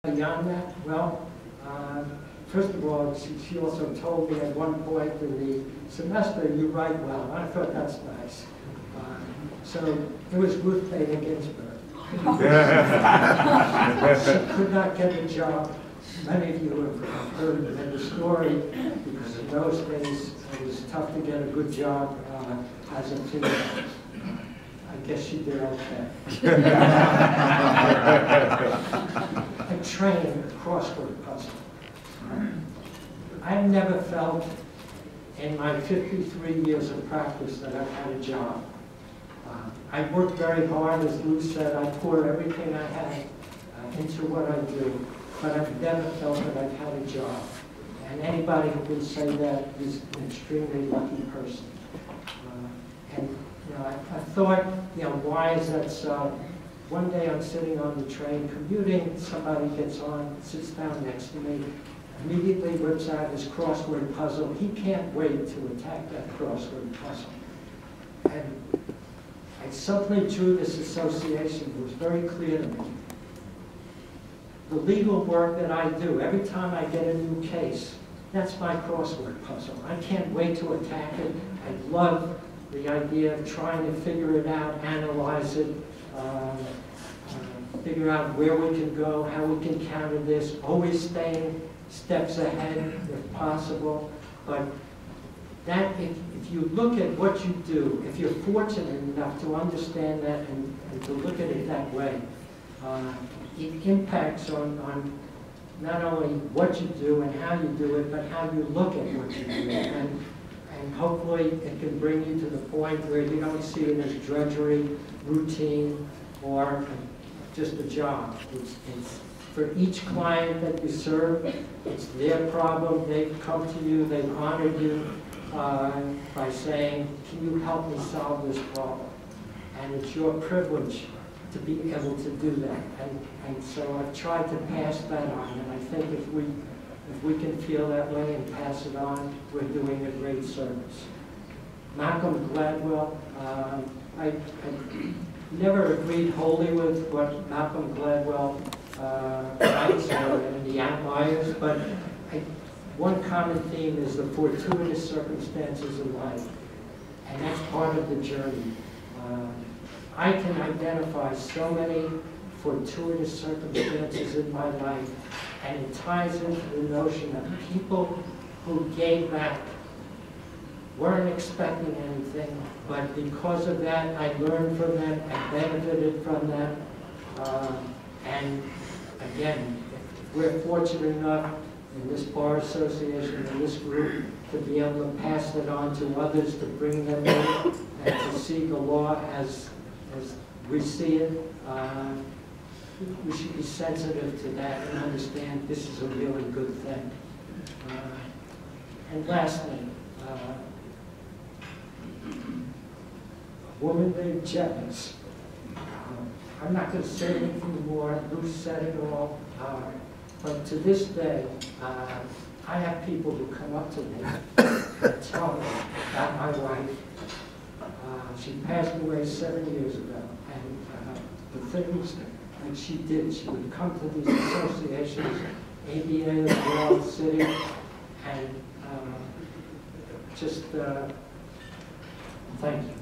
Beyond that, well, first of all, she also told me at one point in the semester, you write well. I thought that's nice. So it was Ruth Bader Ginsburg. She could not get a job. Many of you have heard the story, because in those days it was tough to get a good job as a female. I guess she did okay. I trained a crossword puzzle. I never felt in my 53 years of practice that I've had a job. I worked very hard, as Lou said. I poured everything I had into what I do, but I've never felt that I've had a job. And anybody who can say that is an extremely lucky person. And you know, I thought, you know, why is that so? One day I'm sitting on the train commuting, somebody gets on, sits down next to me, immediately whips out his crossword puzzle. He can't wait to attack that crossword puzzle. And I suddenly drew this association. It was very clear to me. The legal work that I do, every time I get a new case, that's my crossword puzzle. I can't wait to attack it. I love the idea of trying to figure it out, analyze it, figure out where we can go, how we can counter this, always staying steps ahead if possible. But that, if you look at what you do, if you're fortunate enough to understand that and to look at it that way, it impacts on not only what you do and how you do it, but how you look at what you do. And hopefully it can bring you to the point where you don't see it as drudgery, routine, or just a job. It's for each client that you serve, it's their problem. They've come to you, they've honored you by saying, can you help me solve this problem? And it's your privilege to be able to do that. And so I've tried to pass that on, and I think if we can feel that way and pass it on, we're doing a great service. Malcolm Gladwell, I never agreed wholly with what Malcolm Gladwell writes or in the outliers, but one common theme is the fortuitous circumstances in life, and that's part of the journey. I can identify so many fortuitous circumstances in my life, and it ties into the notion of people who gave back, weren't expecting anything, but because of that, I learned from them, I benefited from them. And again, if we're fortunate enough in this bar association, in this group, to be able to pass it on to others, to bring them in, and to see the law as we see it, we should be sensitive to that and understand this is a really good thing. And lastly, a woman named Jevons. I'm not going to say anything more. Lou said it all. But to this day, I have people who come up to me and tell me about my wife. She passed away 7 years ago, and the things that she did, she would come to these associations, ABA as well, City, and just thank you.